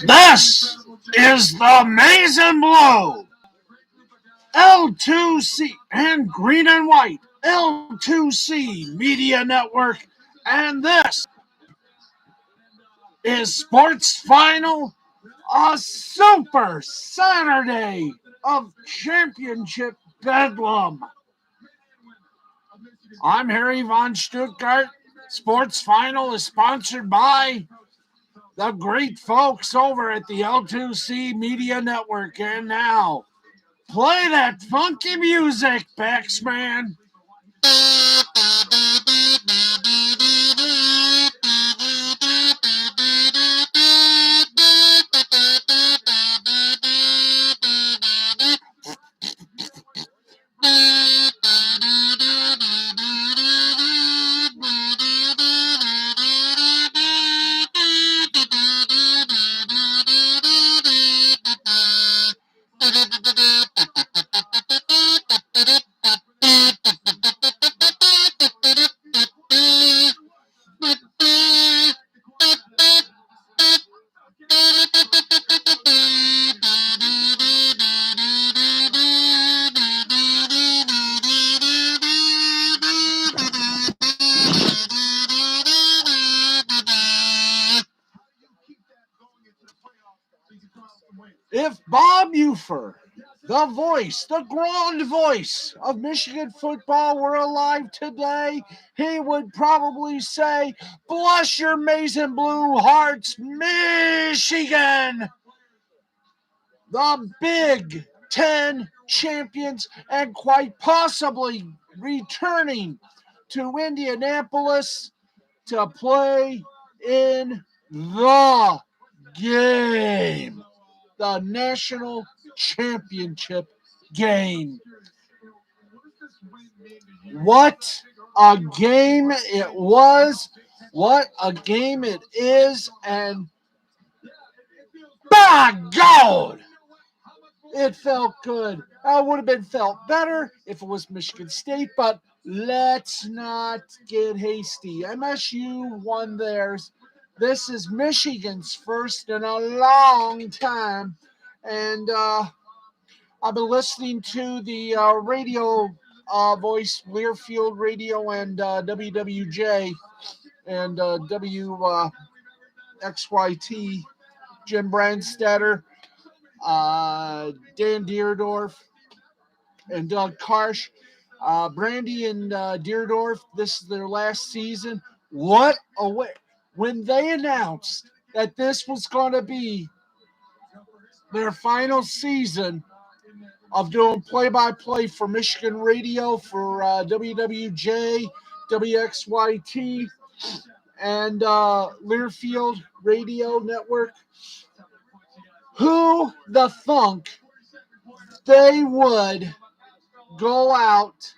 This is the Amazing Blue L2C and Green and White L2C Media Network, and this is Sports Final, a super Saturday of championship bedlam. I'm Harry von Stuttgart. Sports Final is sponsored by the great folks over at the L2C Media Network. And now, play that funky music, Baxman. If Bob Ufer, the voice, the grand voice of Michigan football, were alive today, he would probably say, "Bless your amazing blue hearts, Michigan!" The Big Ten champions, and quite possibly returning to Indianapolis to play in the game. The national championship game. What a game it was. What a game it is. And by God, it felt good. It would have been felt better if it was Michigan State, but let's not get hasty. MSU won theirs. This is Michigan's first in a long time. And I've been listening to the radio voice, Learfield Radio, and WWJ and WXYT, Jim Brandstetter, Dan Deerdorf, and Doug Karsh. Brandy and Deerdorf, this is their last season. What a way. When they announced that this was going to be their final season of doing play-by-play for Michigan Radio, for WWJ, WXYT, and Learfield Radio Network, who the thunk they would go out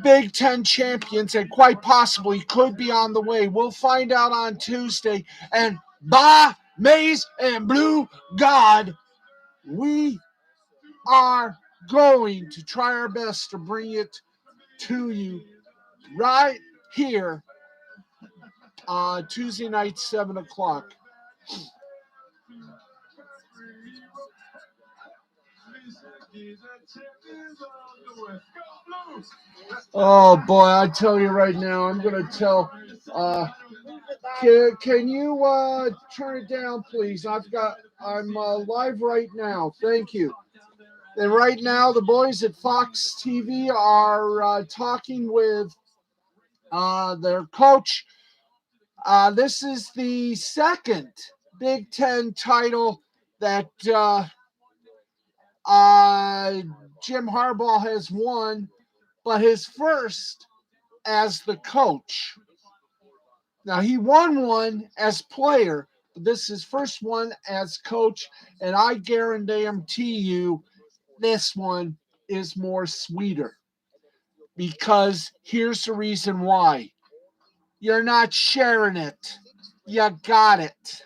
Big Ten champions and quite possibly could be on the way. We'll find out on Tuesday. And by maize and blue God, we are going to try our best to bring it to you right here Tuesday night, 7 o'clock. Oh boy, I tell you right now, I'm gonna tell. Can you turn it down, please? I'm live right now. Thank you. And right now, the boys at Fox TV are talking with their coach. This is the second Big Ten title that Jim Harbaugh has won, but his first as the coach. Now, he won one as player, but this is his first one as coach, and I guarantee you this one is more sweeter. Because here's the reason why. You're not sharing it. You got it.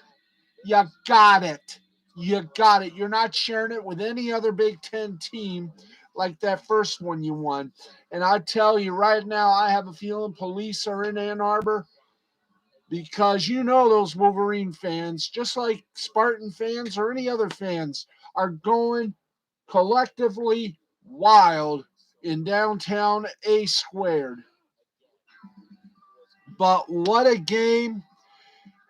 You got it. You got it. You're not sharing it with any other Big Ten team like that first one you won. And I tell you right now, I have a feeling police are in Ann Arbor. because you know those Wolverine fans, just like Spartan fans or any other fans, are going collectively wild in downtown A Squared. But what a game.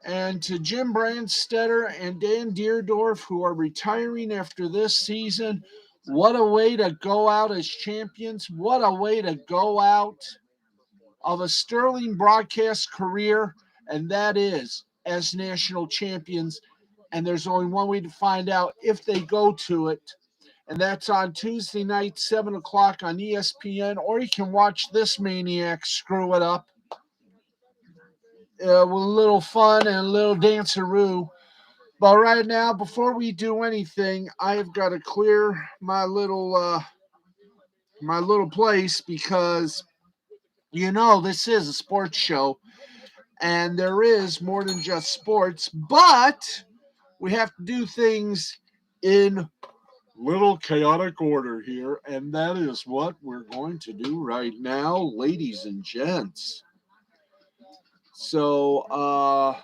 And to Jim Brandstetter and Dan Deerdorf, who are retiring after this season, what a way to go out as champions. What a way to go out of a sterling broadcast career, and that is as national champions. And there's only one way to find out if they go to it, and that's on Tuesday night, 7 o'clock on ESPN, or you can watch this maniac screw it up with a little fun and a little danceroo. But right now, before we do anything, I've got to clear my little place because this is a sports show, and there is more than just sports, but we have to do things in little chaotic order here, and that is what we're going to do right now, ladies and gents. So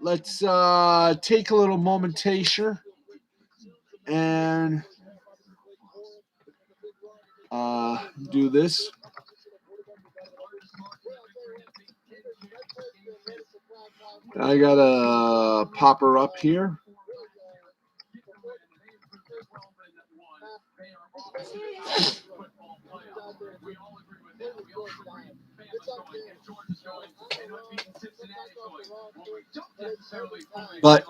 let's take a little momentation and do this. I gotta pop her up here. But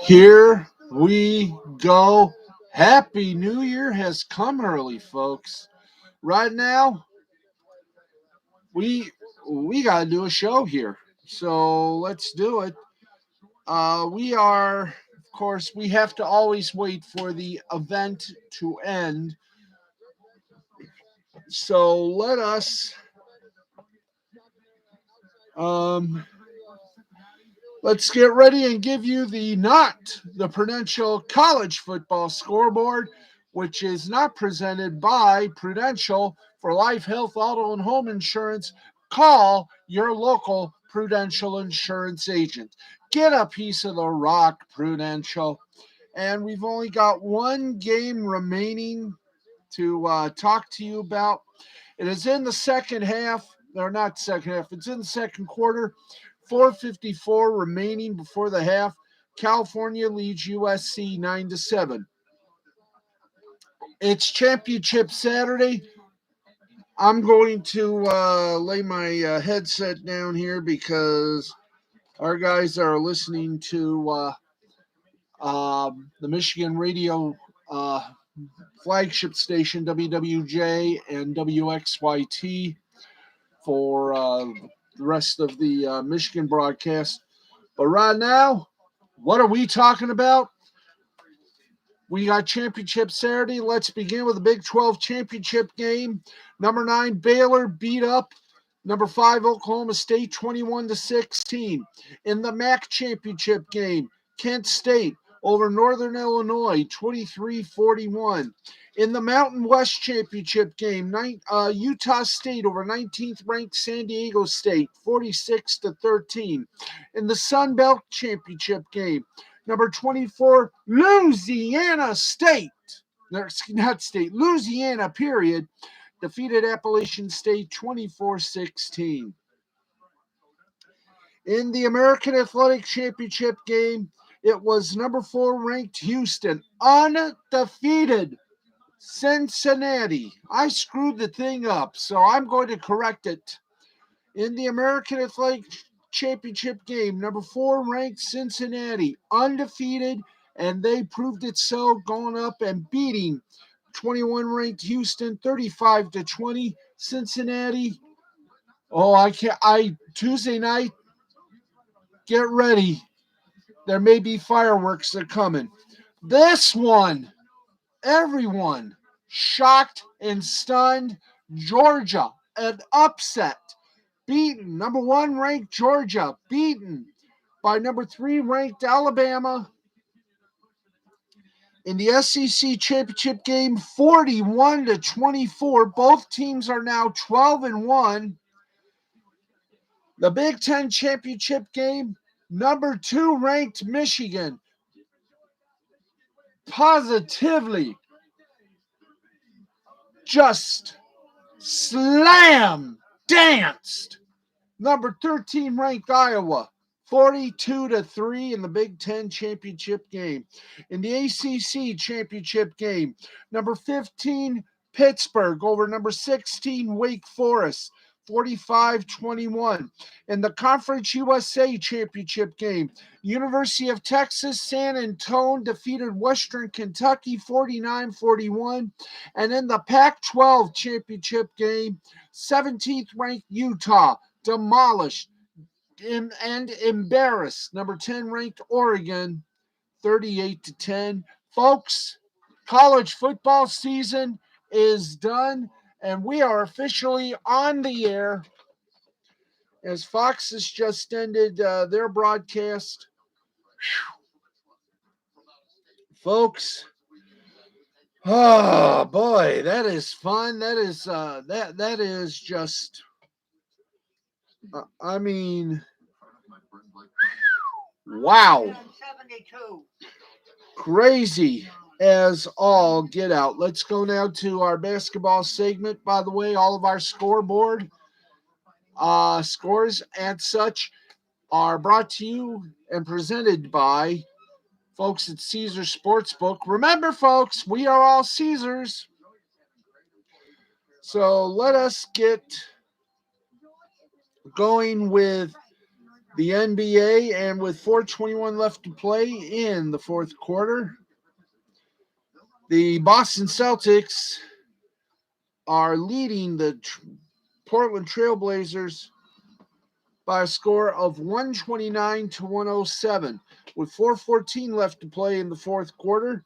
here we go. Happy New Year has come early, folks. Right now, we gotta do a show here, so let's do it. We are, of course, we have to always wait for the event to end. So let us let's get ready and give you the Prudential College Football Scoreboard, which is not presented by Prudential. For life, health, auto, and home insurance, call your local Prudential insurance agent. Get a piece of the rock, Prudential. And we've only got one game remaining to talk to you about. It is in the second half, or not second half, it's in the second quarter. 4:54 remaining before the half. California leads USC 9-7. It's Championship Saturday. I'm going to lay my headset down here because our guys are listening to the Michigan radio flagship station, WWJ and WXYT, for the rest of the Michigan broadcast. But right now, what are we talking about? We got Championship Saturday. Let's begin with the Big 12 championship game. Number 9, Baylor beat up number 5, Oklahoma State 21-16. In the MAC championship game, Kent State over Northern Illinois 23-41. In the Mountain West championship game, Utah State over 19th ranked San Diego State 46-13. In the Sun Belt championship game, number 24, Louisiana State, Louisiana, period, defeated Appalachian State 24-16. In the American Athletic Championship game, it was number 4 ranked Houston, undefeated Cincinnati. I screwed the thing up, so I'm going to correct it. In the American Athletic Championship game, number 4 ranked Cincinnati, undefeated, and they proved it so, going up and beating 21 ranked Houston 35-20. Cincinnati, Tuesday night, get ready. There may be fireworks that are coming. This one, everyone shocked and stunned. Georgia, an upset. Beaten, number 1 ranked Georgia, beaten by number 3 ranked Alabama. In the SEC championship game, 41-24. Both teams are now 12-1. The Big Ten championship game, number 2 ranked Michigan positively just slam danced number 13 ranked Iowa 42-3 in the Big Ten championship game. In the ACC championship game, number 15 Pittsburgh over number 16 Wake Forest 45-21. In the Conference USA championship game, University of Texas San Antonio defeated Western Kentucky 49-41. And in the Pac-12 championship game, 17th ranked Utah demolished and embarrassed number 10 ranked Oregon 38-10. Folks, college football season is done and we are officially on the air as Fox has just ended their broadcast. Folks, oh boy, that is fun. That is just I mean, wow. Crazy as all get out. Let's go now to our basketball segment. By the way, all of our scoreboard scores and such are brought to you and presented by folks at Caesar Sportsbook. Remember, folks, we are all Caesars. So let us get going with the NBA, and with 4:21 left to play in the fourth quarter, the Boston Celtics are leading the Portland Trailblazers by a score of 129-107. With 4:14 left to play in the fourth quarter,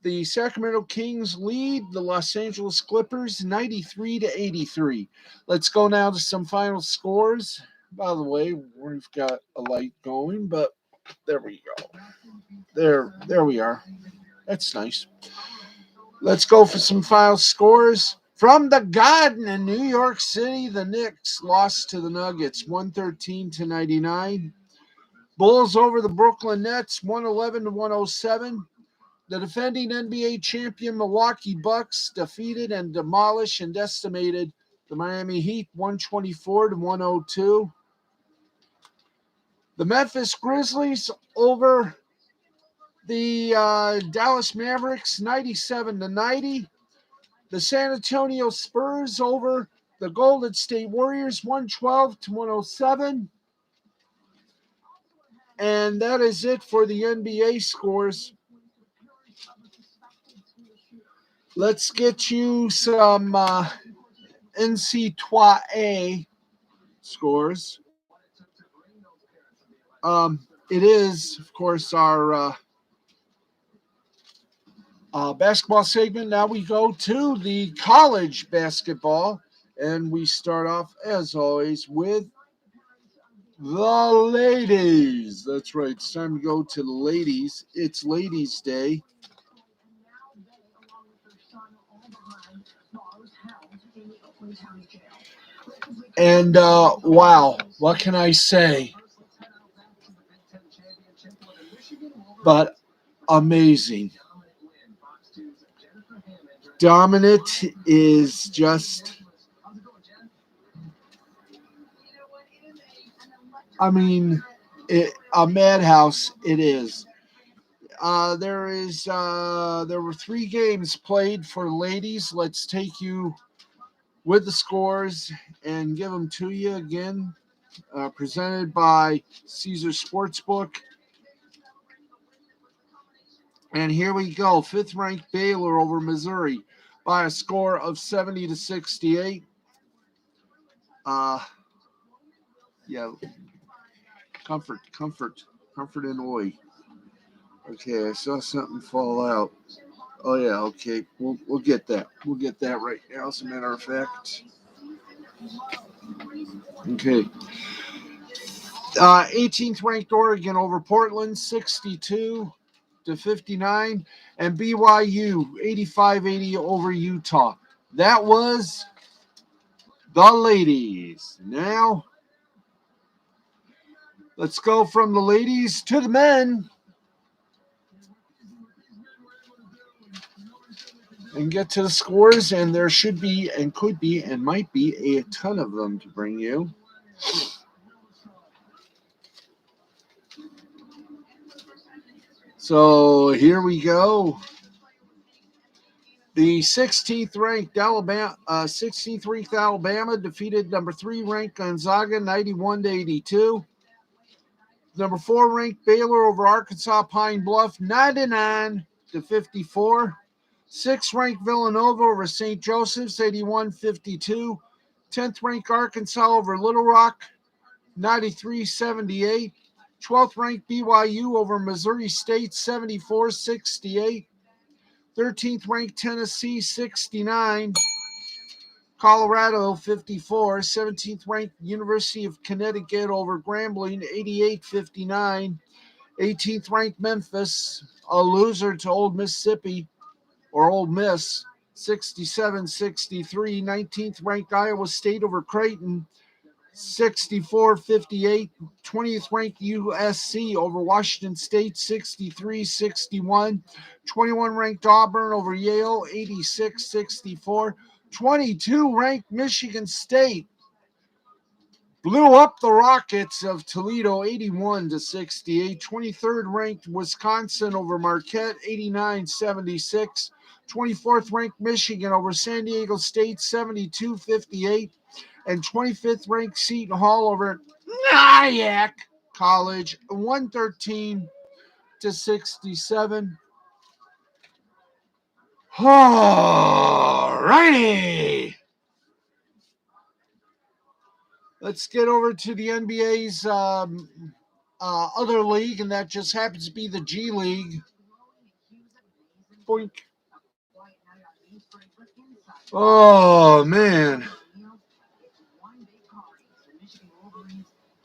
the Sacramento Kings lead the Los Angeles Clippers 93-83. Let's go now to some final scores. By the way, we've got a light going, but there we go. There we are. That's nice. Let's go for some final scores. From the Garden in New York City, the Knicks lost to the Nuggets 113-99. Bulls over the Brooklyn Nets 111-107. The defending NBA champion Milwaukee Bucks defeated and demolished and decimated the Miami Heat 124-102. The Memphis Grizzlies over the Dallas Mavericks 97-90. The San Antonio Spurs over the Golden State Warriors 112-107. And that is it for the NBA scores. Let's get you some NCAA scores. It is, of course, our basketball segment. Now we go to the college basketball, and we start off, as always, with the ladies. That's right. It's time to go to the ladies. It's Ladies' Day. And wow, what can I say? But amazing. Dominant is just, I mean, a madhouse it is. There were 3 games played for ladies. Let's take you with the scores and give them to you again. Presented by Caesar Sportsbook. And here we go. 5th ranked Baylor over Missouri by a score of 70-68. Yeah. Comfort and Oi. Okay, I saw something fall out. Oh yeah, okay. We'll get that. We'll get that right now, as a matter of fact. Okay. 18th ranked Oregon over Portland 62-59, and BYU 85-80 over Utah. That was the ladies. Now Let's go from the ladies to the men and get to the scores. And there should be and could be and might be a ton of them to bring you. So here we go. The 16th ranked Alabama defeated number 3 ranked Gonzaga 91-82. Number 4 ranked Baylor over Arkansas Pine Bluff 99-54. 6th ranked Villanova over St. Joseph's 81-52. 10th ranked Arkansas over Little Rock 93-78. 12th ranked BYU over Missouri State 74-68. 13th ranked Tennessee 69. Colorado 54. 17th ranked University of Connecticut over Grambling 88-59. 18th ranked Memphis, a loser to Old Mississippi or Old Miss 67-63. 19th ranked Iowa State over Creighton 64-58. 20th ranked USC over Washington State 63-61. 21 ranked Auburn over Yale 86-64. 22 ranked Michigan State blew up the Rockets of Toledo 81-68. 23rd ranked Wisconsin over Marquette 89-76. 24th ranked Michigan over San Diego State 72-58. And 25th ranked Seton Hall over Nyack College 113-67. All righty. Let's get over to the NBA's other league, and that just happens to be the G League. Boink. Oh, man.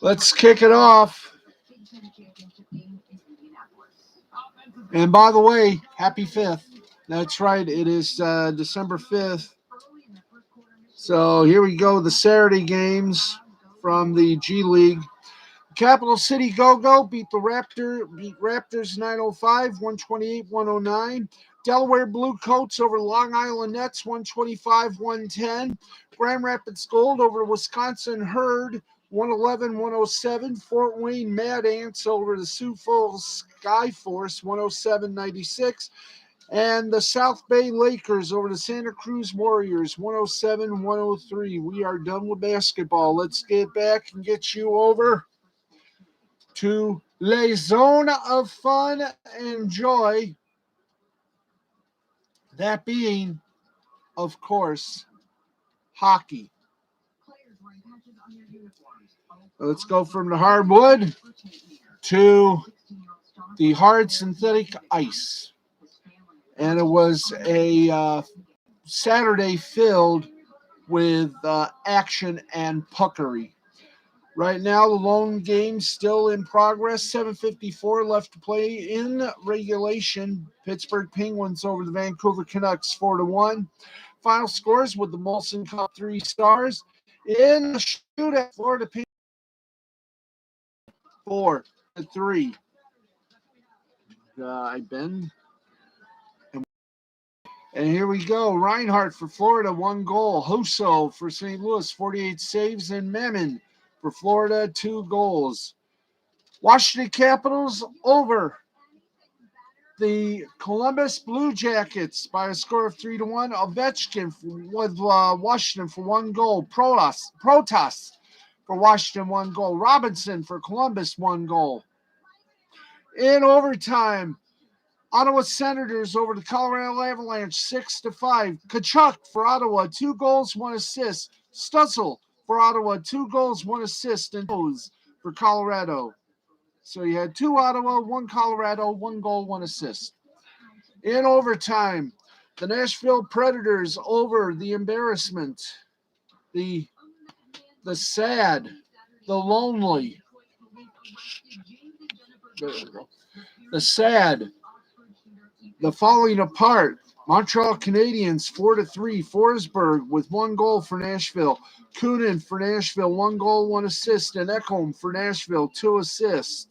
Let's kick it off. And by the way, happy 5th. That's right. It is December 5th. So here we go. The Saturday games from the G League. Capital City Go-Go beat Raptors 905, 128-109. Delaware Blue Coats over Long Island Nets 125-110. Grand Rapids Gold over Wisconsin Herd 111-107. Fort Wayne Mad Ants over the Sioux Falls Skyforce 107-96. And the South Bay Lakers over the Santa Cruz Warriors 107-103. We are done with basketball. Let's get back and get you over to Les Zone of Fun and Joy. That being, of course, hockey. Let's go from the hardwood to the hard synthetic ice. And it was a Saturday filled with action and puckery. Right now, the lone game still in progress. 7:54 left to play in regulation. Pittsburgh Penguins over the Vancouver Canucks 4-1. Final scores with the Molson Cup 3 Stars in the shootout. Florida Penguins 4-3. I bend. And here we go. Reinhardt for Florida, 1 goal. Husso for St. Louis, 48 saves. And Mammon for Florida, 2 goals. Washington Capitals over the Columbus Blue Jackets by a score of 3-1. Ovechkin with Washington for 1 goal. Protas for Washington, 1 goal. Robinson for Columbus, 1 goal. In overtime, Ottawa Senators over the Colorado Avalanche 6-5. Tkachuk for Ottawa, 2 goals, 1 assist. Stutzel for Ottawa, 2 goals, 1 assist, and for Colorado. So you had 2 Ottawa, 1 Colorado, 1 goal, 1 assist. In overtime, the Nashville Predators over the embarrassment, the sad, the lonely, the sad, the falling apart Montreal Canadiens 4-3. Forsberg with 1 goal for Nashville. Kunin for Nashville, 1 goal, 1 assist. And Ekholm for Nashville, 2 assists.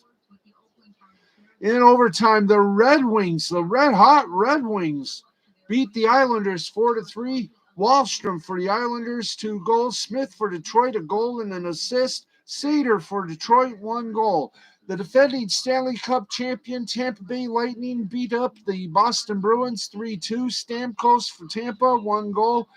In overtime, the Red Wings, the red hot Red Wings, beat the Islanders 4-3. Wahlstrom for the Islanders, 2 goals. Smith for Detroit, a goal and an assist. Sater for Detroit, 1 goal. The defending Stanley Cup champion Tampa Bay Lightning beat up the Boston Bruins 3-2. Stamkos for Tampa, 1 goal.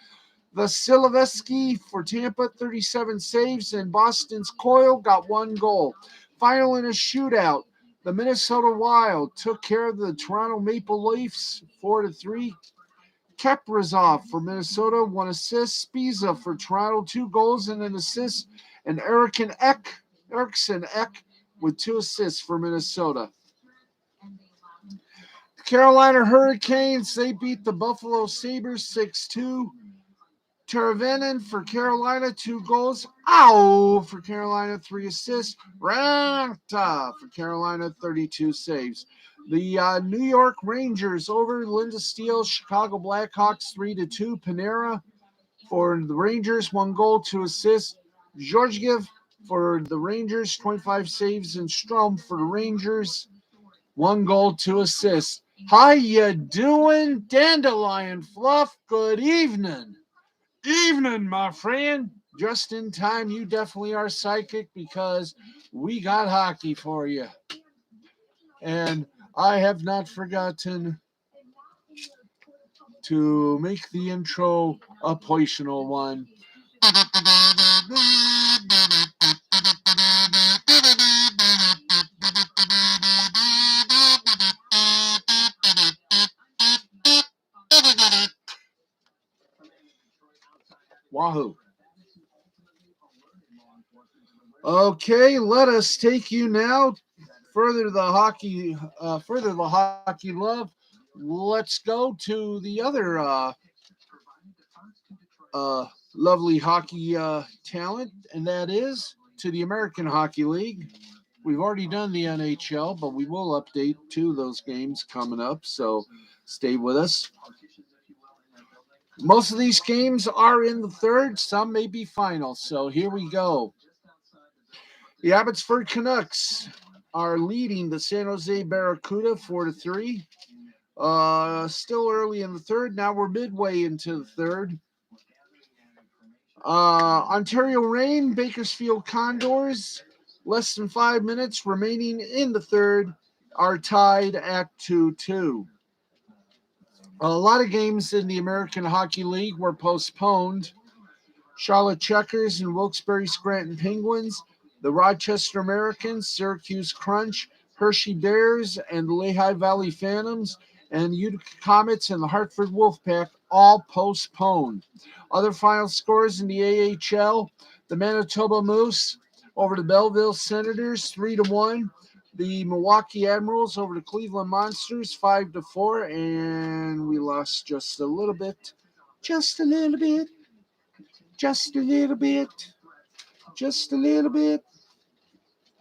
Vasilevsky for Tampa, 37 saves, and Boston's Coyle got 1 goal. Final in a shootout, the Minnesota Wild took care of the Toronto Maple Leafs 4-3. Kaprizov for Minnesota, 1 assist. Spiza for Toronto, 2 goals and an assist. And Eriksson Ek with 2 assists for Minnesota. The Carolina Hurricanes, they beat the Buffalo Sabres 6-2. Teravainen for Carolina, 2 goals. For Carolina, 3 assists. Ranta for Carolina, 32 saves. The New York Rangers over Linda Steele, Chicago Blackhawks, 3-2. Panera for the Rangers, 1 goal, 2 assists. Georgiev for the Rangers, 25 saves. And Strom for the Rangers, 1 goal, 2 assists. How you doing, Dandelion Fluff? Good evening. Evening, my friend. Just in time. You definitely are psychic because we got hockey for you. And I have not forgotten to make the intro a personal one. Wahoo. Okay, let us take you now further the hockey love. Let's go to the other lovely hockey talent, and that is to the American Hockey League. We've already done the NHL, but we will update to those games coming up, so stay with us. Most of these games are in the third, some may be final, so here we go. The Abbotsford Canucks are leading the San Jose Barracuda 4-3. Still early in the third. Now we're midway into the third. Ontario Reign, Bakersfield Condors, less than 5 minutes remaining in the third, are tied at 2-2. A lot of games in the American Hockey League were postponed. Charlotte Checkers and Wilkes-Barre Scranton Penguins, the Rochester Americans, Syracuse Crunch, Hershey Bears, and the Lehigh Valley Phantoms, and Utica Comets and the Hartford Wolfpack all postponed. Other final scores in the AHL, the Manitoba Moose over the Belleville Senators 3-1. The Milwaukee Admirals over the Cleveland Monsters 5-4, and we lost just a little bit. Just a little bit.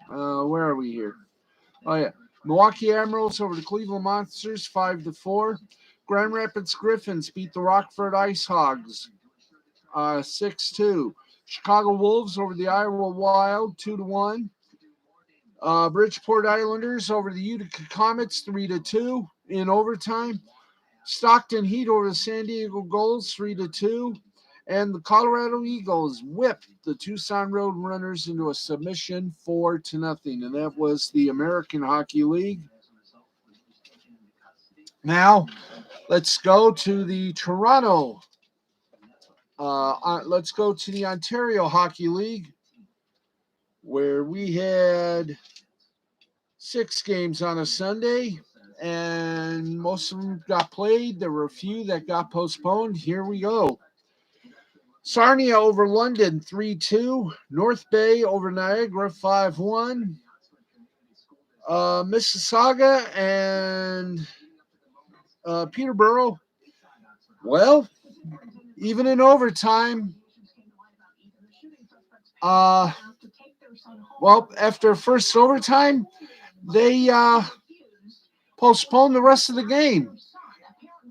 Where are we here? Oh, yeah. Milwaukee Admirals over the Cleveland Monsters 5-4. Grand Rapids Griffins beat the Rockford Ice Hogs 6-2. Chicago Wolves over the Iowa Wild 2-1. Bridgeport Islanders over the Utica Comets 3-2 in overtime. Stockton Heat over the San Diego Gulls 3-2. And the Colorado Eagles whipped the Tucson Roadrunners into a submission 4-0. And that was the American Hockey League. Now, let's go to the let's go to the Ontario Hockey League, where we had 6 games on a Sunday, and most of them got played. There were a few that got postponed. Here we go. Sarnia over London 3-2. North Bay over Niagara 5-1. Mississauga and Peterborough. Well, even in overtime, after first overtime, they postponed the rest of the game.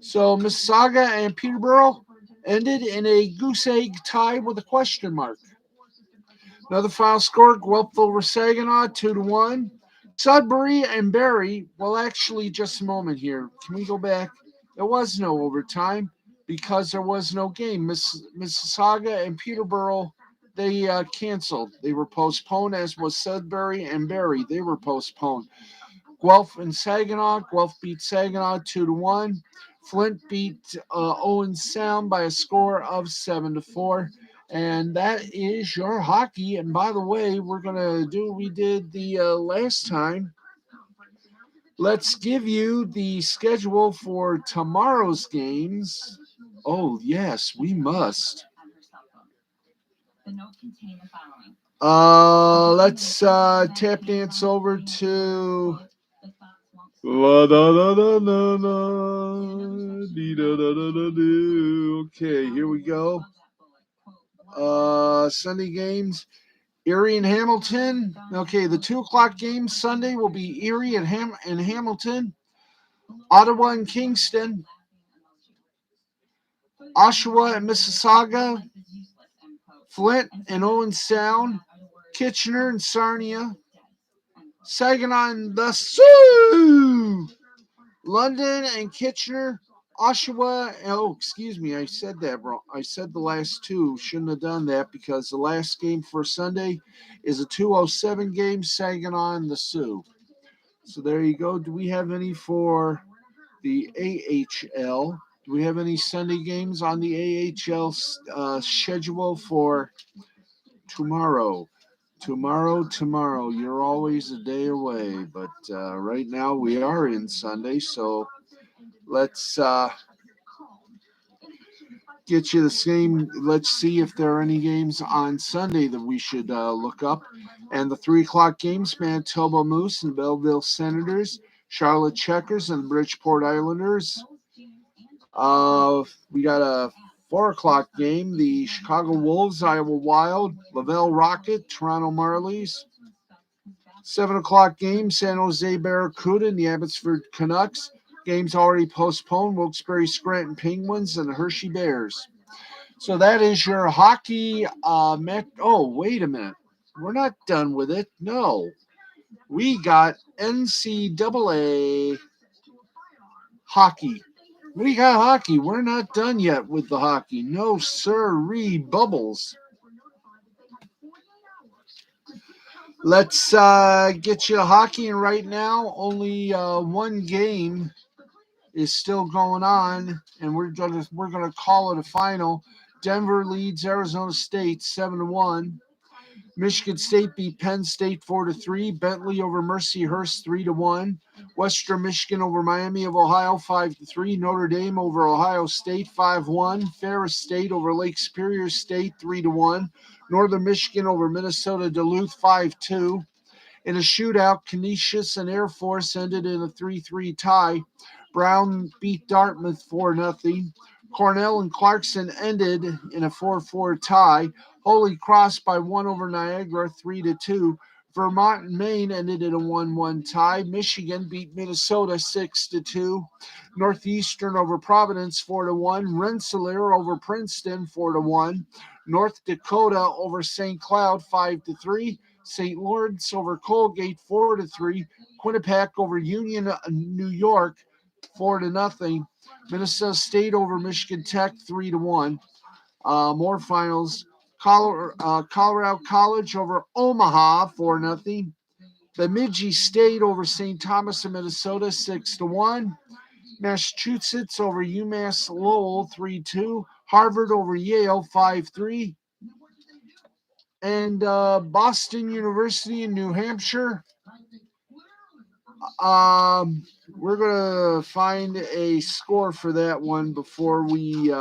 So Mississauga and Peterborough ended in a goose egg tie with a question mark. Another final score: Guelph over Saginaw, 2-1. Sudbury and Barrie. Well, actually, just a moment here. Can we go back? There was no overtime because there was no game. Mississauga and Peterborough, they canceled. They were postponed, as was Sudbury and Barrie. They were postponed. Guelph and Saginaw. Guelph beat Saginaw 2-1. Flint beat Owen Sound by a score of 7-4. And that is your hockey. And by the way, we're gonna do what we did the last time. Let's give you the schedule for tomorrow's games. Oh yes, we must. Let's tap dance over to la da da da da da dee da da da da do. Okay, here we go. Sunday games. Erie and Hamilton. Okay, the 2 o'clock game Sunday will be Erie and Hamilton, Ottawa and Kingston, Oshawa and Mississauga, Flint and Owen Sound, Kitchener and Sarnia, Saginaw and the Sioux, London and Kitchener, Oshawa. Oh, excuse me, I said that wrong. I said the last two. Shouldn't have done that because the last game for Sunday is a 2:07 game, Saginaw and the Sioux. So there you go. Do we have any for the AHL? Do we have any Sunday games on the AHL schedule for tomorrow? Tomorrow. You're always a day away, but right now we are in Sunday, so let's get you the same. Let's see if there are any games on Sunday that we should look up. And the 3 o'clock games: Manitoba Moose and Belleville Senators, Charlotte Checkers and Bridgeport Islanders. We got a 4 o'clock game: the Chicago Wolves, Iowa Wild, Laval Rocket, Toronto Marlies. 7 o'clock game: San Jose Barracuda and the Abbotsford Canucks. Games already postponed: Wilkes-Barre Scranton Penguins and the Hershey Bears. So that is your hockey match. Oh, wait a minute. We're not done with it. No. We got NCAA hockey. We got hockey. We're not done yet with the hockey. No, sirree, bubbles. Let's get you hockey. And right now, only one game is still going on, and we're gonna call it a final. Denver leads Arizona State 7-1. Michigan State beat Penn State 4-3. Bentley over Mercyhurst 3-1. Western Michigan over Miami of Ohio 5-3. Notre Dame over Ohio State 5-1. Ferris State over Lake Superior State 3-1. Northern Michigan over Minnesota Duluth 5-2. In a shootout, Canisius and Air Force ended in a 3-3 tie. Brown beat Dartmouth 4-0. Cornell and Clarkson ended in a 4-4 tie. Holy Cross by 1 over Niagara 3-2. Vermont and Maine ended in a 1-1 tie. Michigan beat Minnesota 6-2. Northeastern over Providence 4-1. Rensselaer over Princeton 4-1. North Dakota over St. Cloud 5-3. St. Lawrence over Colgate 4-3. Quinnipiac over Union, New York 4-0. Minnesota State over Michigan Tech 3-1. More finals: Colorado College over Omaha 4-0. Bemidji State over St. Thomas of Minnesota 6-1. Massachusetts over UMass Lowell 3-2. Harvard over Yale 5-3. And Boston University in New Hampshire. We're going to find a score for that one before we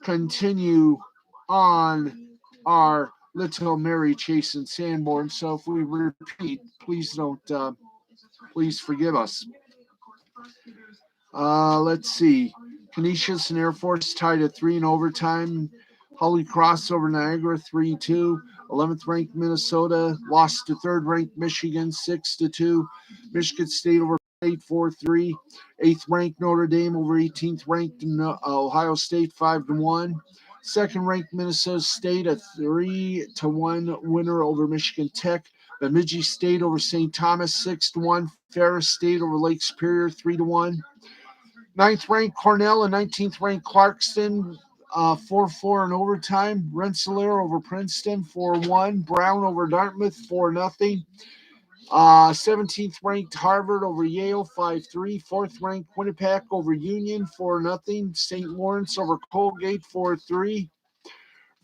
continue on our Little Mary chasing Sanborn. So if we repeat, please don't, please forgive us. Let's see. Canisius and Air Force tied at 3 in overtime. Holy Cross over Niagara 3-2. 11th ranked Minnesota lost to 3rd ranked Michigan 6-2. Michigan State over State 4-3. Eighth ranked Notre Dame over 18th ranked Ohio State 5-1. Second ranked Minnesota State a 3-1 winner over Michigan Tech. Bemidji State over St. Thomas 6-1. Ferris State over Lake Superior 3-1. Ninth ranked Cornell and 19th ranked Clarkston 4-4 in overtime. Rensselaer over Princeton 4-1. Brown over Dartmouth 4-0. 17th ranked Harvard over Yale 5-3. Fourth ranked Quinnipiac over Union 4-0. St. Lawrence over Colgate 4-3.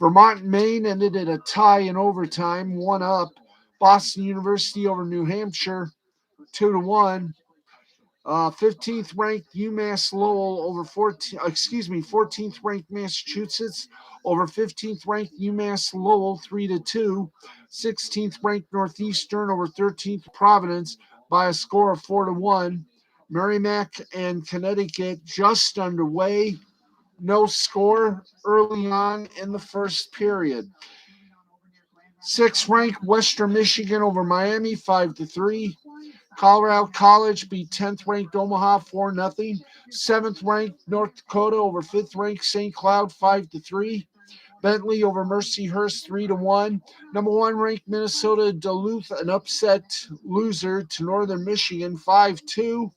Vermont and Maine ended in a tie in overtime, 1-up. Boston University over New Hampshire 2-1. 15th ranked UMass Lowell over 14th ranked Massachusetts over 15th ranked UMass Lowell 3-2. 16th ranked Northeastern over 13th Providence by a score of 4-1. Merrimack and Connecticut just underway. No score early on in the first period. 6th ranked Western Michigan over Miami 5-3. Colorado College beat 10th ranked Omaha 4-0. 7th ranked North Dakota over 5th ranked St. Cloud 5-3. Bentley over Mercyhurst 3-1. Number 1 ranked Minnesota Duluth an upset loser to Northern Michigan 5-2.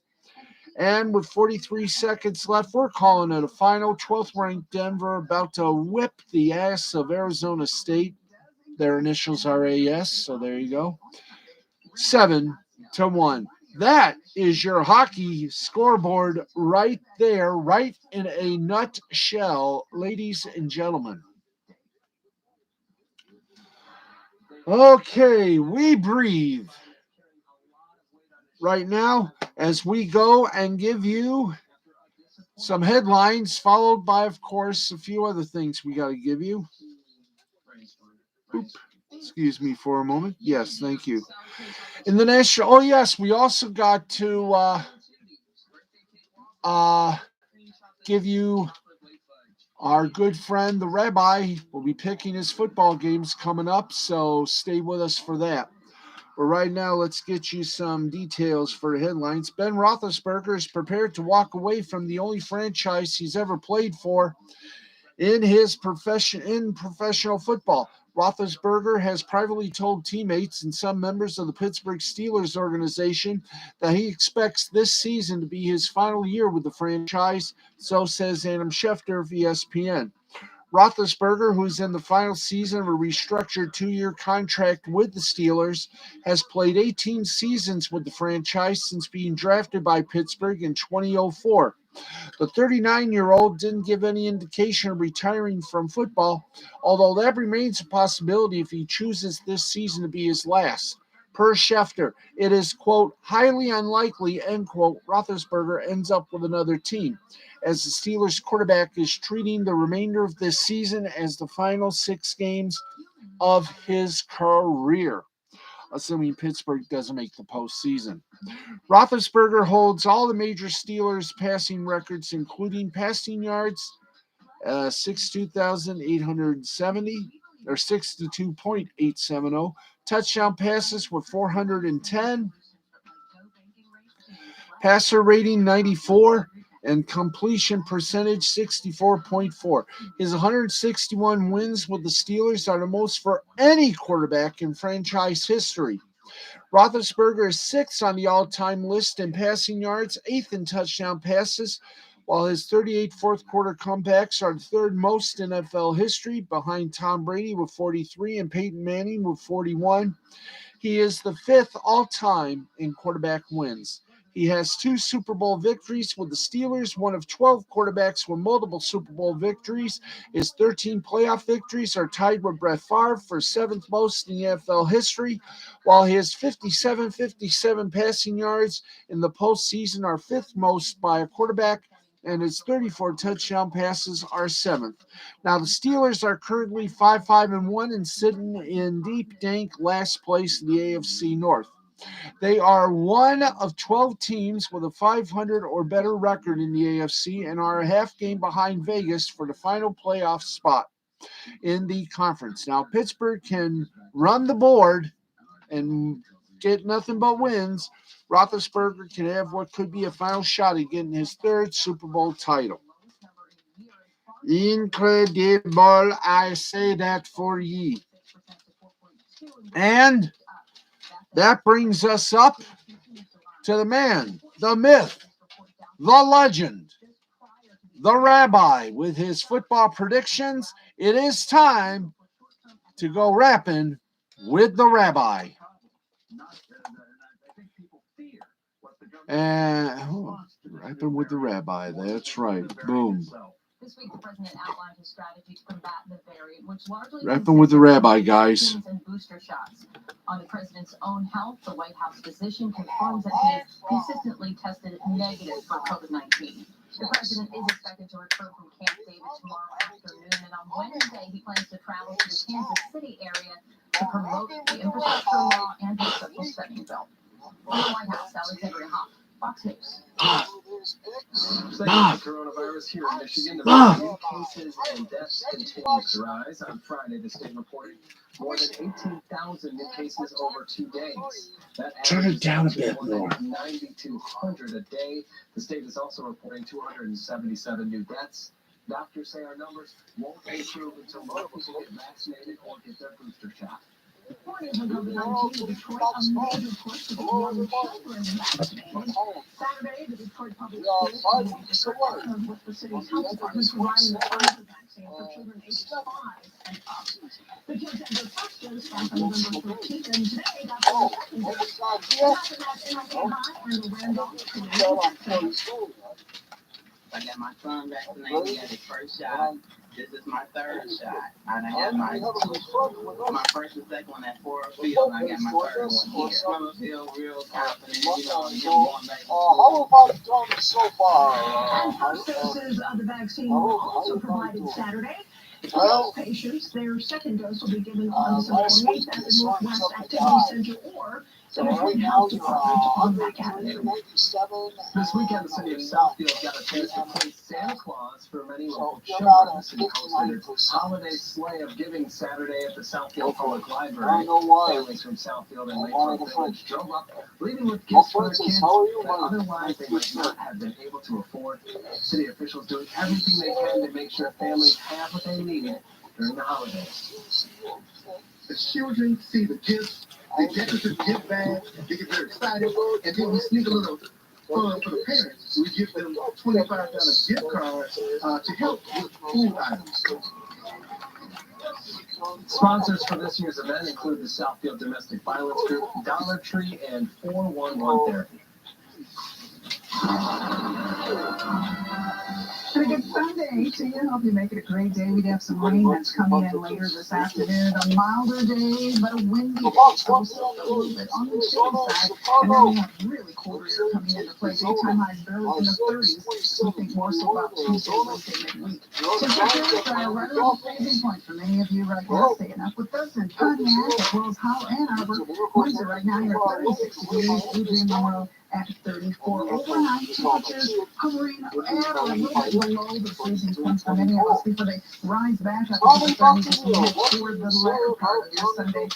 And with 43 seconds left, we're calling it a final. 12th ranked Denver about to whip the ass of Arizona State. Their initials are AS, so there you go. 7-1. That is your hockey scoreboard right there, right in a nutshell, ladies and gentlemen. Okay, we breathe right now as we go and give you some headlines, followed by, of course, a few other things we got to give you. Oop. Excuse me for a moment. Yes, thank you. In the national, oh yes, we also got to give you our good friend, the Rabbi, will be picking his football games coming up, so stay with us for that. But right now, let's get you some details for the headlines. Ben Roethlisberger is prepared to walk away from the only franchise he's ever played for in professional football. Roethlisberger has privately told teammates and some members of the Pittsburgh Steelers organization that he expects this season to be his final year with the franchise, so says Adam Schefter of ESPN. Roethlisberger, who's in the final season of a restructured 2-year contract with the Steelers, has played 18 seasons with the franchise since being drafted by Pittsburgh in 2004. The 39-year-old didn't give any indication of retiring from football, although that remains a possibility if he chooses this season to be his last. Per Schefter, it is, quote, highly unlikely, end quote, Roethlisberger ends up with another team, as the Steelers quarterback is treating the remainder of this season as the final 6 games of his career, assuming Pittsburgh doesn't make the postseason. Roethlisberger holds all the major Steelers passing records, including passing yards, 62,870, or 62.870, touchdown passes with 410, passer rating 94, and completion percentage 64.4. His 161 wins with the Steelers are the most for any quarterback in franchise history. Roethlisberger is 6th on the all-time list in passing yards, 8th in touchdown passes, while his 38 fourth-quarter comebacks are the 3rd most in NFL history, behind Tom Brady with 43 and Peyton Manning with 41. He is the 5th all-time in quarterback wins. He has 2 Super Bowl victories with the Steelers, one of 12 quarterbacks with multiple Super Bowl victories. His 13 playoff victories are tied with Brett Favre for 7th most in the NFL history, while his 57 passing yards in the postseason are 5th most by a quarterback, and his 34 touchdown passes are 7th. Now, the Steelers are currently 5-1 and sitting in deep, dank last place in the AFC North. They are one of 12 teams with a 500 or better record in the AFC and are a half game behind Vegas for the final playoff spot in the conference. Now, Pittsburgh can run the board and get nothing but wins, Roethlisberger can have what could be a final shot at getting his third Super Bowl title. Incredible, I say that for ye. And that brings us up to the man, the myth, the legend, the rabbi with his football predictions. It is time to go rapping with the rabbi. And rapping with the rabbi, that's right. Boom. This week, the president outlined his strategy to combat the variant, which largely rapping with the rabbi, guys. And booster shots. On the president's own health, the White House physician confirms that he has consistently tested negative for COVID-19. The president is expected to return from Camp David tomorrow afternoon, and on Wednesday, he plans to travel to the Kansas City area to promote the infrastructure law and the federal spending bill. From the White House, Alexandria Hoff, Fox News. Coronavirus here in Michigan, the new cases and deaths continue to rise. On Friday, the state reported more than 18,000 new cases over 2 days. That turn it down a bit more. 9,200 a day. The state is also reporting 277 new deaths. Doctors say our numbers won't improve until more people get vaccinated or get their booster shot. Reported with COVID-19 in Detroit, a major push to get young children vaccinated. Saturday, the Detroit Public Schools community district with the city's health department providing the Pfizer vaccine for children aged 5 and up. The kids had their first dose back on November 13th, and today got their second dose. It happened at MLK High and the Randolph Community Center. I got my son vaccinated, he got his first shot. This is my third shot. I done got my first and second one at Ford Field, and I got my third one here. I feel real confident, you know, going back to how about you tell me so far? And first doses of the vaccine were also provided Saturday. For those patients, their second dose will be given on December 28th at the Northwest Activity Center or the Detroit Health Department on Mac Avenue. This weekend, the city of Southfield got a chance to play Santa Claus for many local children. The city hosted its holiday sleigh of giving Saturday at the Southfield Public Library. Families from Southfield and Lakefront Village drove up, leaving with gifts for their kids that otherwise they might not have been able to afford. City officials doing everything they can to make sure families have what they need during the holidays. The children see the gifts, they get the gift bag, they get very excited, and then we sneak a little fun for the parents. We give them $25 gift cards to help with food items. Sponsors for this year's event include the Southfield Domestic Violence Group, Dollar Tree, and 411 Therapy. And a good Sunday to you. Hope you make it a great day. We have some rain that's coming in later this afternoon. A milder day, but a windy day. Also a little bit on the chilly side. And then we have really cold air coming into play. Daytime highs barely in the 30s. We think more so about Tuesday, Wednesday, midweek. Temperatures are right around the freezing point for many of you right now. Staying up with us in Pontiac as well as Howell Ann Arbor. Winds are right now here at 36 degrees. Adrian Monroe at 34. Overnight temperatures hovering at a little bit below the freezing point for many of us before they rise back up to the 30s as we head toward the latter part of your Sunday,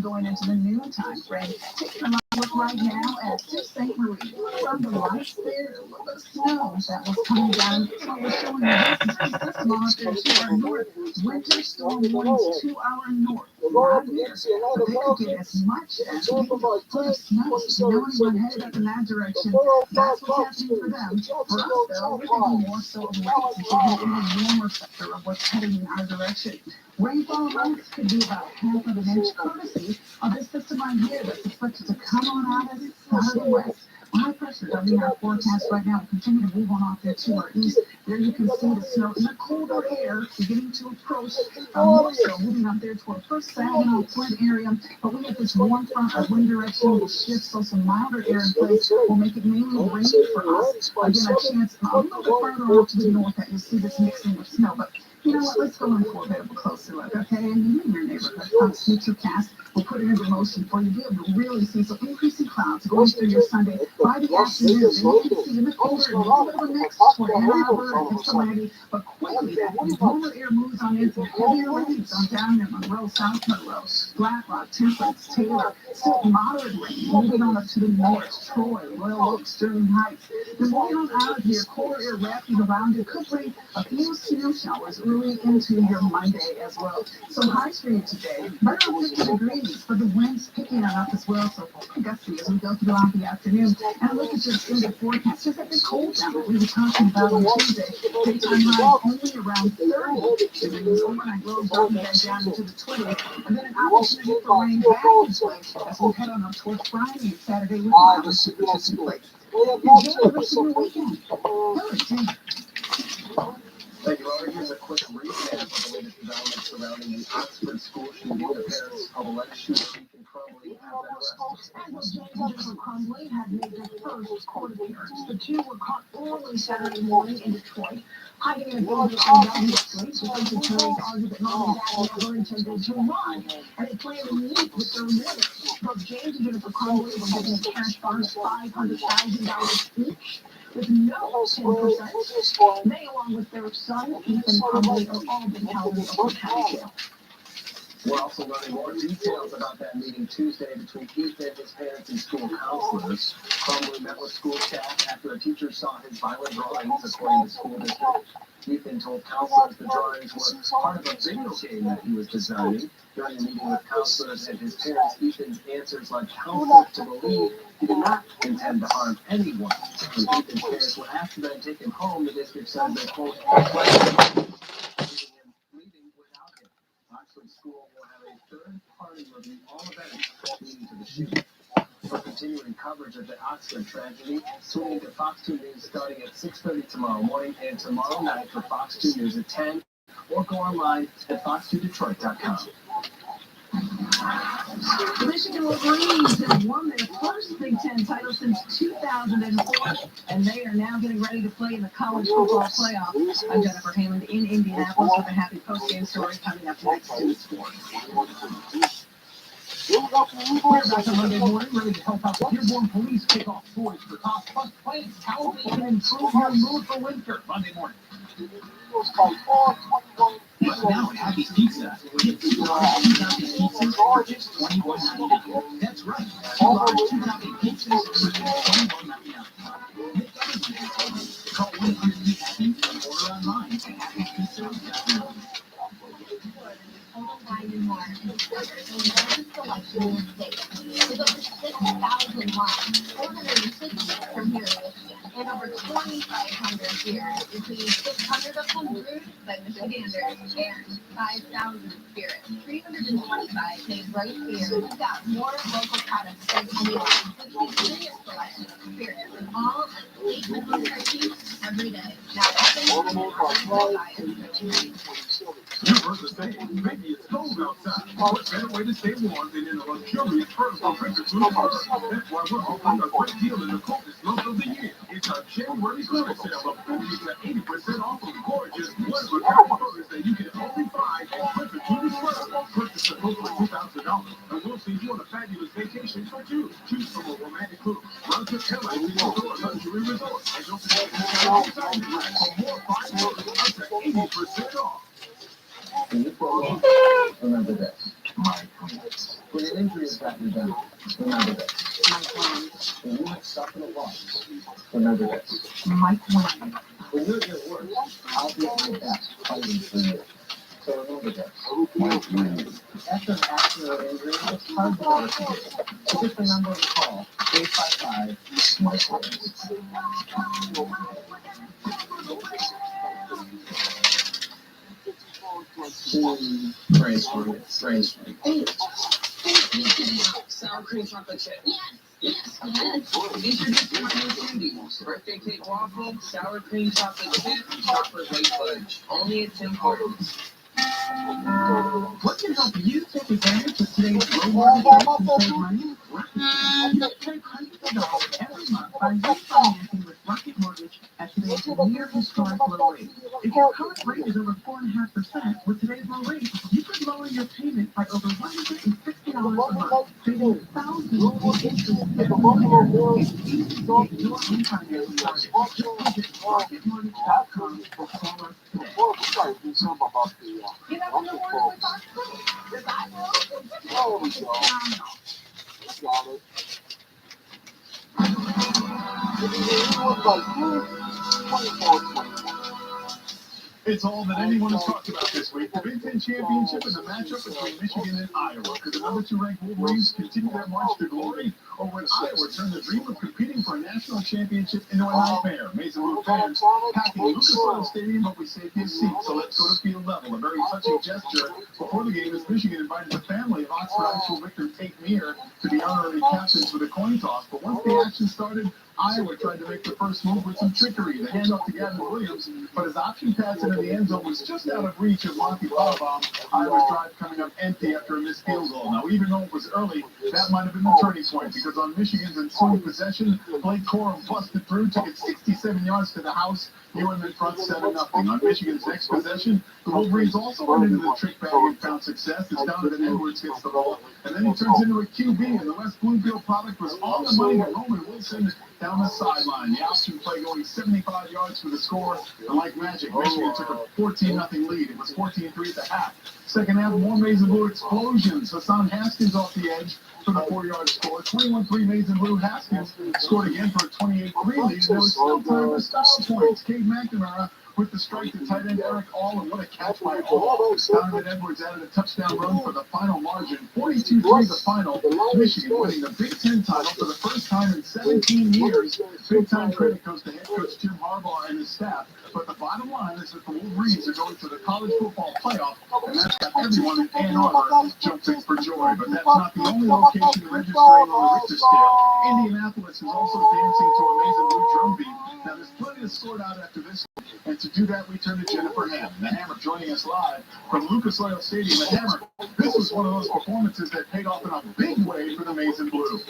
going into the noon time frame. Taking a look right now at St. Marie. From the lights there, a little bit of snow that was coming down. So we're showing you this system out there to our north. Winter storm warnings to our north. Right here. But they could get as much as maybe a foot of snow. So you know anyone headed up in that direction, that's what's happening for them. For us, though, we're thinking more so of rain to get in the warmer sector of what's heading in our direction. Rainfall amounts could be about half of an inch, courtesy of this system right here that's expected to come on out of the west. High pressure in our forecast right now. Continue to move on off there to our east. There you can see the snow in the colder air beginning to approach. More so moving up there toward first Saginaw, Flint area. But we have this warm front, our wind direction will shift, so some milder air in place will make it mainly rainy for us. Again, a chance a little bit further off to the north that you'll see this mixing of snow. But You know what? Let's go in for a bit of a closer look, okay? And you in your neighborhood, Fox Futurecast will put it into motion for you to be able to really see some increasing clouds going through your Sunday by the afternoon. And you can see in the colder and maybe over the next toward Ann Arbor and Ypsilanti, but quickly that warmer air moves on into heavier rains on down in Monroe, South Monroe, Black Rock, Temperance, Taylor, still moderate rain moving on up to the north, Troy, Royal Oak, Sterling Heights. The moving on out of here, colder air wrapping around it could bring a few snow showers early into your Monday as well. So highs for you today, right around 50 degrees, but the wind's picking on up as well, so pretty gusty as we go throughout the afternoon. And look at your extended forecast, just that big cold down that we were talking about on Tuesday. Daytime highs only around 30 degrees, overnight lows dropping back down into the 20s, and then an opportunity for rain back in play as we head on up towards Friday and Saturday with clouds to take place. Enjoy the rest of your weekend. Thank you, Laura. Here's a quick recap of the latest developments surrounding the Oxford school shooting. The parents of alleged shooter Ethan Crumbley have been arrested. Jennifer Crumbley had made their first court appearance. The two were caught early Saturday morning in Detroit, hiding in a building on Yonge Street. Defense attorneys argued that mom and dad never intended to run, and they planned to meet with their lawyers. Both James and Jennifer Crumbley were given a cash bond of $500,000 each, with no 10%. They, along with their son, Ethan Crumbley, are all being held in Oakland County Jail. We're also learning more details about that meeting Tuesday between Ethan, his parents, and school counselors. Crumbley met with school staff after a teacher saw his violent drawings, according to school district. Ethan told counselors the drawings were part of a video game that he was designing. During a meeting with counselors and his parents, Ethan's answers led counselors to believe he did not intend to harm anyone. When Ethan's parents were asked to then take him home, the district said they, quote, leaving without him. Oxford School will have a third party review all events leading to the shooting. For continuing coverage of the Oxford tragedy, tune into Fox 2 News starting at 6:30 tomorrow morning and tomorrow night for Fox 2 News at 10, or go online at fox2detroit.com. Michigan Wolverines have won their first Big Ten title since 2004, and they are now getting ready to play in the college football playoff. I'm Jennifer Hammond in Indianapolis with a happy post-game story coming up next in sports. We're back on Monday morning, ready to help out the Dearborn Police kick off stories for top plus plans. How they can improve your mood for winter. Monday morning. Right now at Happy's Pizza, get 2 large 2-topping pizzas for just $21.99. That's right, 2 large 2-topping pizzas for just $21.99. Make everything call 1-800-HAPPY and order online at happypizza.com. Total Wine & More is covered in one selection in the state, with over 6,000 wines, 460 from here in Michigan, and over 2,500 beers, including 600 of them brewed by Michiganders and 5,000 spirits. 325 made right here. We've got more local products than anyone, with the biggest selection of spirits, and all at late minimum pricing every day. Now, everything You've heard the saying, maybe it's cold outside. What better way to stay warm than in a luxurious personal refrigerator? That's why we're offering a great deal in the coldest month of the year. It's our January clearance sale of 50 to 80% off of gorgeous one-of-a-kind furnace that you can only find at Refrigerator Square. Purchase a total of $2,000, and we'll see you on a fabulous vacation for two. Choose from a romantic cruise, round-trip airline, or luxury resort. And don't forget to discount for more fine orders up to 80% off. When you fall off, remember this. When an injury has gotten you down, remember this. When you have suffered a loss, remember this. When you're at your worst, I'll be at my best fighting for you. So remember this. After an accident or injury, it's hard to know what to do. So just remember to call 855 Mike Williams. Praise for me. Praise for me. Sour cream chocolate chip. Yes. Introducing my new candy. Birthday cake waffle, sour cream chocolate chip, chocolate white fudge. Only at Tim Hortons. What can help you take advantage of today's low market rates and save money? You can save hundreds of dollars every month by refinancing with Rocket Mortgage at today's near historic low rate. If your current rate is over 4.5% with today's low rate, you could lower your payment by over $160 a month, saving thousands in interest every year. It's easy to get your home financing started. Just visit rocketmortgage.com or call us today. Get up in the morning with our crew. Because I will. Got it. It's all that anyone has talked about this week. The Big Ten Championship and the matchup between Michigan and Iowa. Could the number 2 ranked Wolverines continue their march to glory? Or would Iowa turn the dream of competing for a national championship into a nightmare? Mason Blue fans packing Lucas Oil Stadium, but we saved his seat. So let's go to field level. A very touching gesture before the game as Michigan invited the family of Oxford High School victor Tate Meir to be honorary captains for the coin toss. But once the action started, Iowa tried to make the first move with some trickery. The handoff to Gavin Williams, but his option pass into the end zone was just out of reach of Monty Powerbomb. Iowa's drive coming up empty after a missed field goal. Now, even though it was early, that might have been the turning point, because on Michigan's ensuing possession, Blake Corum busted through, took it 67 yards to the house. UM in front 7-0. On Michigan's next possession, the Wolverines also went into the trick bag and found success as Donovan Edwards gets the ball, and then he turns into a QB, and the West Bloomfield product was on the money to Roman Wilson down the sideline. The option play going 75 yards for the score, and like magic, Michigan took a 14-0 lead. It was 14-3 at the half. Second half, more Maize and Blue explosions. Hassan Haskins off the edge for the 4-yard score. 21-3 Maize and Blue. Haskins scored again for a 28-3 lead, and there was still time for style points. Cade McNamara with the strike to tight end Eric All, and what a catch by All. Donovan Edwards added a touchdown run for the final margin. 42-3 the final. Michigan winning the Big Ten title for the first time in 17 years. Big time credit goes to head coach Jim Harbaugh and his staff. But the bottom line is that the Wolverines are going to the college football playoff, and that's got everyone in Ann Arbor jumping for joy. But that's not the only location registering on the Richter scale. Indianapolis is also dancing to Amazing Blue drum beat. Now, there's plenty to sort out after this. And to do that, we turn to Jennifer Hamm. The Hammer joining us live from Lucas Oil Stadium. The Hammer, this was one of those performances that paid off in a big way for the Maize and Blue.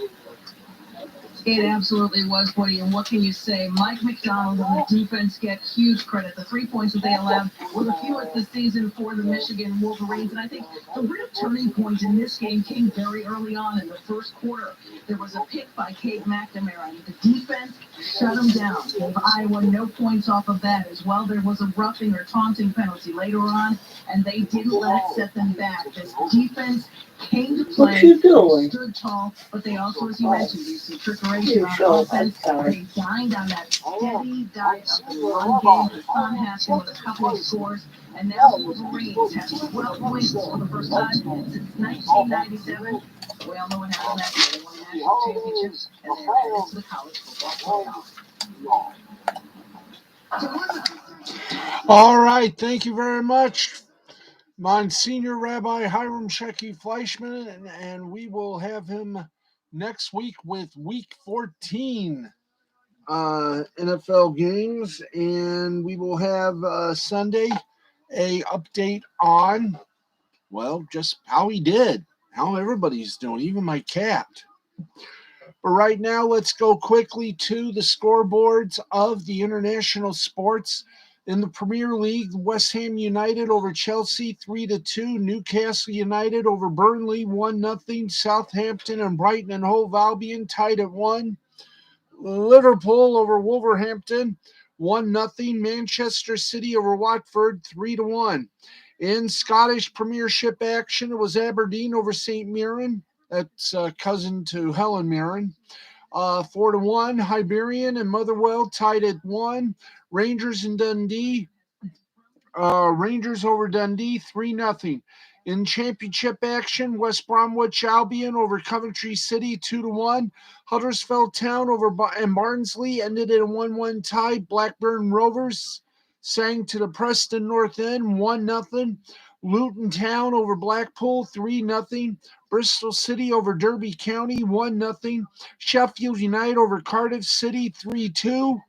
It absolutely was, Woody, and what can you say? Mike McDonald and the defense get huge credit. The 3 points that they allowed were the fewest this season for the Michigan Wolverines, and I think the real turning point in this game came very early on in the first quarter. There was a pick by Cade McNamara, and the defense shut him down, gave Iowa no points off of that as well. There was a roughing or taunting penalty later on, and they didn't let it set them back. This defense came to play, stood tall, but they also, as you mentioned, used some trickery on offense. They dined on that steady diet of the run game. Hassan Haskins with a couple of scores, and now the Wolverines have 12 wins for the first time since 1997. We all know what happened that year. They won the national championship, and they're headed to the college football playoff. All right, thank you very much, Monsignor Rabbi Hiram Shecky Fleischman, and we will have him next week with Week 14 NFL games, and we will have Sunday a update on, well, just how he did, how everybody's doing, even my cat. But right now, let's go quickly to the scoreboards of the international sports. In the Premier League, West Ham United over Chelsea 3-2. Newcastle United over Burnley 1-0. Southampton and Brighton and Hove Albion tied at 1. Liverpool over Wolverhampton 1-0. Manchester City over Watford 3-1. In Scottish Premiership action, it was Aberdeen over St. Mirren. That's cousin to Helen Mirren. 4-1. Hibernian and Motherwell tied at 1. Rangers and Dundee. Rangers over Dundee 3-0. In championship action, West Bromwich Albion over Coventry City 2-1. Huddersfield Town and Barnsley ended in a 1-1 tie. Blackburn Rovers sang to the Preston North End 1-0. Luton Town over Blackpool 3-0. Bristol City over Derby County 1-0. Sheffield United over Cardiff City 3-2.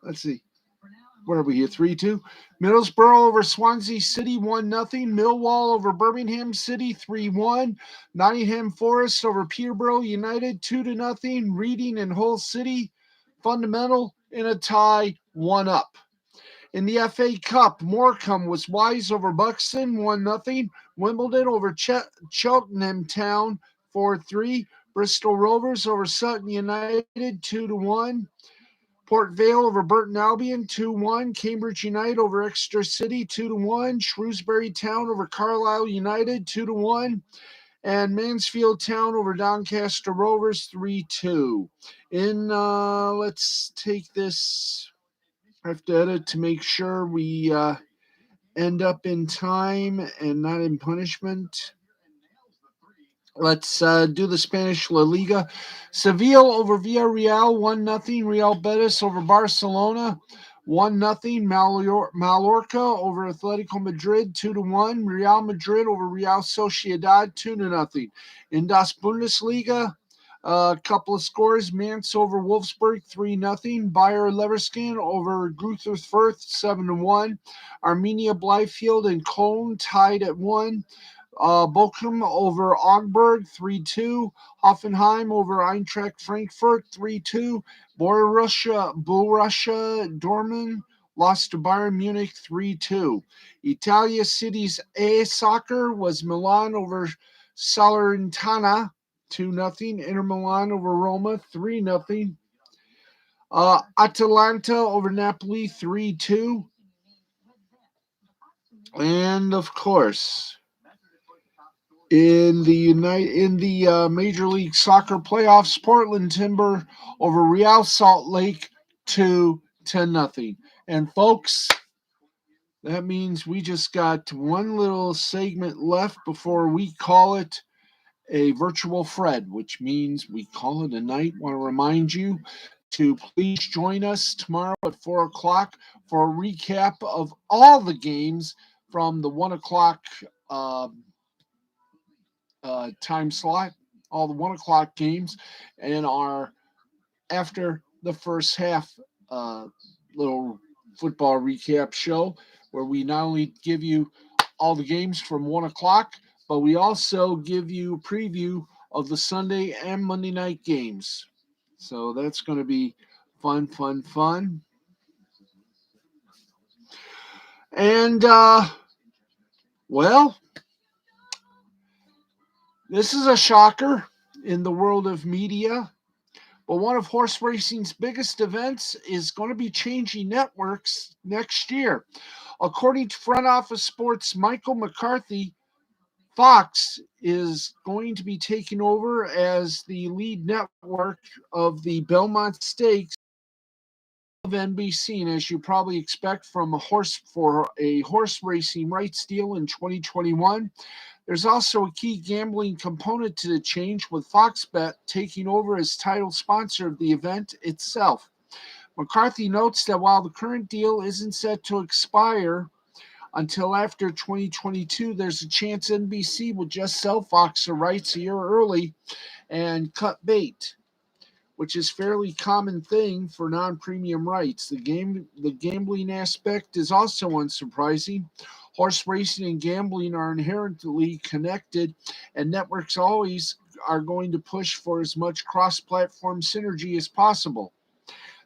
Let's see. What are we here? 3-2. Middlesbrough over Swansea City 1-0. Millwall over Birmingham City 3-1. Nottingham Forest over Peterborough United 2-0. Reading and Hull City Fundamental in a tie, 1-up. In the FA Cup, Morecambe was wise over Buxton, 1-0. Wimbledon over Cheltenham Town, 4-3. Bristol Rovers over Sutton United, 2-1. Port Vale over Burton Albion, 2-1. Cambridge United over Exeter City, 2-1. Shrewsbury Town over Carlisle United, 2-1. And Mansfield Town over Doncaster Rovers, 3-2. Let's take this. I have to edit to make sure we end up in time and not in punishment. Let's do the Spanish La Liga. Seville over Villarreal, 1-0. Real Betis over Barcelona, 1-0. Mallorca over Atletico Madrid, 2-1. Real Madrid over Real Sociedad, 2-0. In Das Bundesliga, a couple of scores. Mainz over Wolfsburg, 3-0. Bayer Leverkusen over Greuther Fürth, 7-1. Arminia Bielefeld and Cologne tied at 1. Bochum over Augsburg, 3-2. Hoffenheim over Eintracht Frankfurt, 3-2. Borussia Dortmund lost to Bayern Munich, 3-2. Italia City's A soccer was Milan over Salernitana, 2-0. Inter Milan over Roma, 3-0. Atalanta over Napoli, 3-2. And of course, in the Major League Soccer playoffs, Portland Timber over Real Salt Lake, 2-0. And folks, that means we just got one little segment left before we call it a virtual Fred, which means we call it a night. Want to remind you to please join us tomorrow at 4 o'clock for a recap of all the games from the 1 o'clock time slot, all the 1 o'clock games, and our after the first half little football recap show, where we not only give you all the games from 1 o'clock, but we also give you a preview of the Sunday and Monday night games. So that's going to be fun. And, well, this is a shocker in the world of media, but one of horse racing's biggest events is going to be changing networks next year. According to Front Office Sports' Michael McCarthy, Fox is going to be taking over as the lead network of the Belmont Stakes of NBC. And as you probably expect from a horse racing rights deal in 2021, there's also a key gambling component to the change, with Fox Bet taking over as title sponsor of the event itself. McCarthy notes that while the current deal isn't set to expire until after 2022, there's a chance NBC will just sell Fox the rights a year early and cut bait, which is fairly common thing for non-premium rights. The gambling aspect is also unsurprising. Horse racing and gambling are inherently connected, and networks always are going to push for as much cross-platform synergy as possible.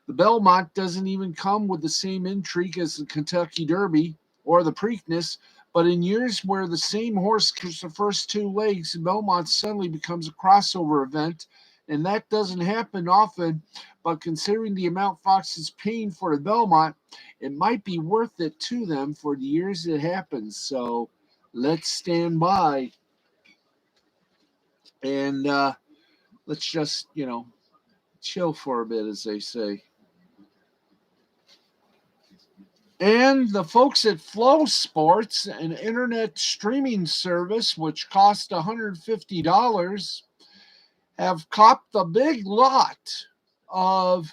The Belmont doesn't even come with the same intrigue as the Kentucky Derby or the Preakness, but in years where the same horse catches the first two legs, Belmont suddenly becomes a crossover event, and that doesn't happen often. But considering the amount Fox is paying for the Belmont, it might be worth it to them for the years it happens. So let's stand by and let's just, chill for a bit, as they say. And the folks at Flow Sports, an internet streaming service which cost $150, have copped a big lot of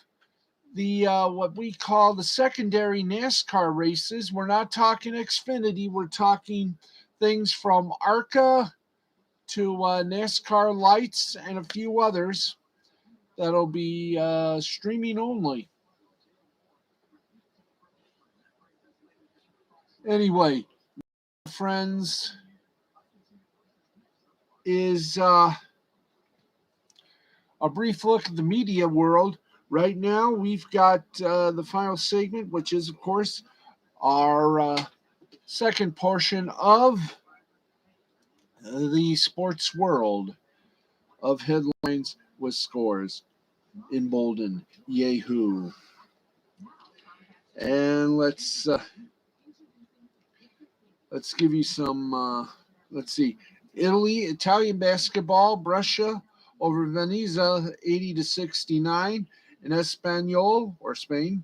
the what we call the secondary NASCAR races. We're not talking Xfinity. We're talking things from ARCA to NASCAR Lights and a few others that'll be streaming only. Anyway, friends, is a brief look at the media world. Right now, we've got the final segment, which is, of course, our second portion of the sports world of headlines with scores in Bolden. Yahoo! And let's give you some. Let's see. Italian basketball, Brescia over Venezia, 80-69. In Espanol or Spain,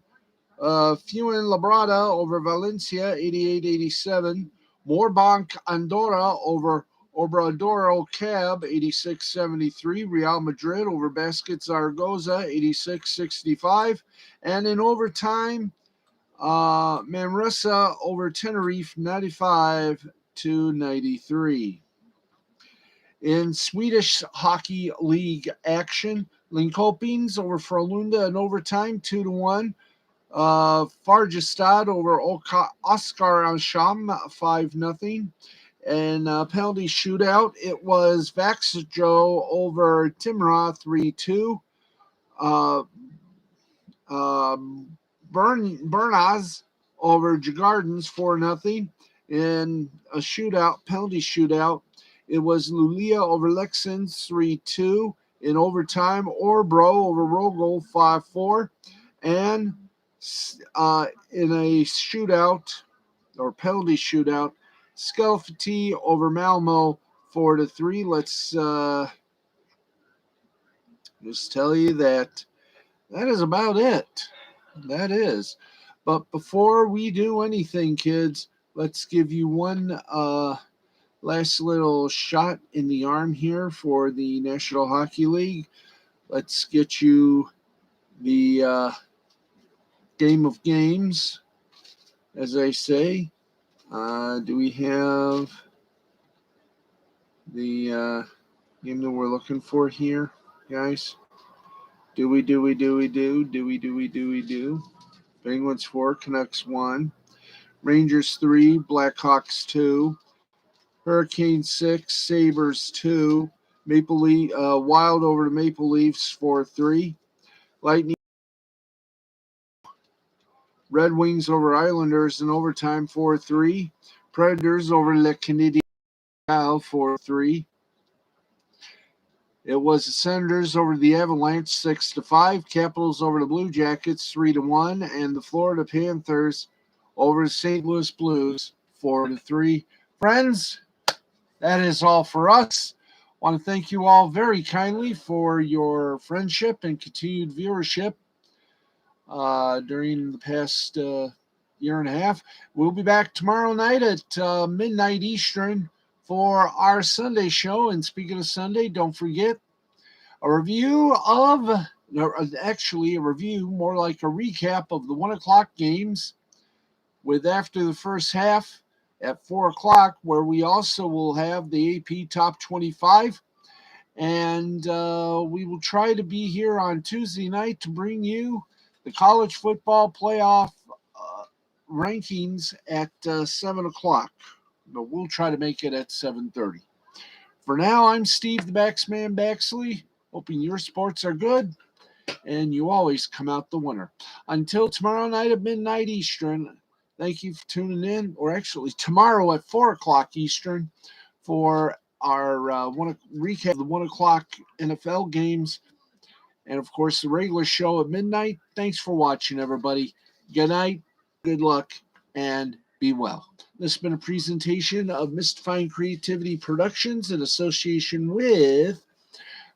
Fuenlabrada over Valencia, 88-87. Moorbank Andorra over Obradoro Cab, 86-73. Real Madrid over Basket Zaragoza, 86-65. And in overtime, Manresa over Tenerife, 95-93. In Swedish Hockey League action, Linkopings over Frölunda in overtime, 2-1. Farjestad over Oscar Ansham, 5-0. And penalty shootout, it was Vaxjo over Timrå, 3-2. Bernaz over Jagardens, 4-0. In a penalty shootout, it was Lulia over Lexins, 3-2. In overtime, Orbro over Rogel, 5-4. And in a shootout or penalty shootout, Skelfati over Malmo, 4-3. Let's just tell you that is about it. That is. But before we do anything, kids, let's give you one last little shot in the arm here for the National Hockey League. Let's get you the game of games, as I say. Do we have the game that we're looking for here, guys? Do we? Penguins 4, Canucks 1, Rangers 3, Blackhawks 2, Hurricanes 6, Sabres 2, Wild over the Maple Leafs 4-3, Lightning, Red Wings over Islanders in overtime 4-3, Predators over Le Canadien 4-3. It was the Senators over the Avalanche 6-5, Capitals over the Blue Jackets 3-1, and the Florida Panthers over the St. Louis Blues 4-3. Friends, that is all for us. I want to thank you all very kindly for your friendship and continued viewership during the past year and a half. We'll be back tomorrow night at midnight Eastern for our Sunday show. And speaking of Sunday, don't forget a review, more like a recap of the 1 o'clock games with after the first half at 4 o'clock, where we also will have the AP Top 25. And we will try to be here on Tuesday night to bring you the college football playoff rankings at 7 o'clock. But we'll try to make it at 7:30. For now, I'm Steve the Baxman Baxley, hoping your sports are good and you always come out the winner. Until tomorrow night at midnight Eastern, thank you for tuning in, or actually tomorrow at 4 o'clock Eastern for our recap of the 1 o'clock NFL games. And, of course, the regular show at midnight. Thanks for watching, everybody. Good night, good luck, and be well. This has been a presentation of Mystifying Creativity Productions in association with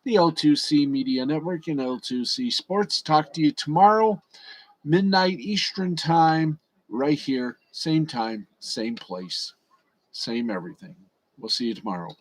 the L2C Media Network and L2C Sports. talk to you tomorrow, midnight Eastern time, right here, same time, same place, same everything. We'll see you tomorrow.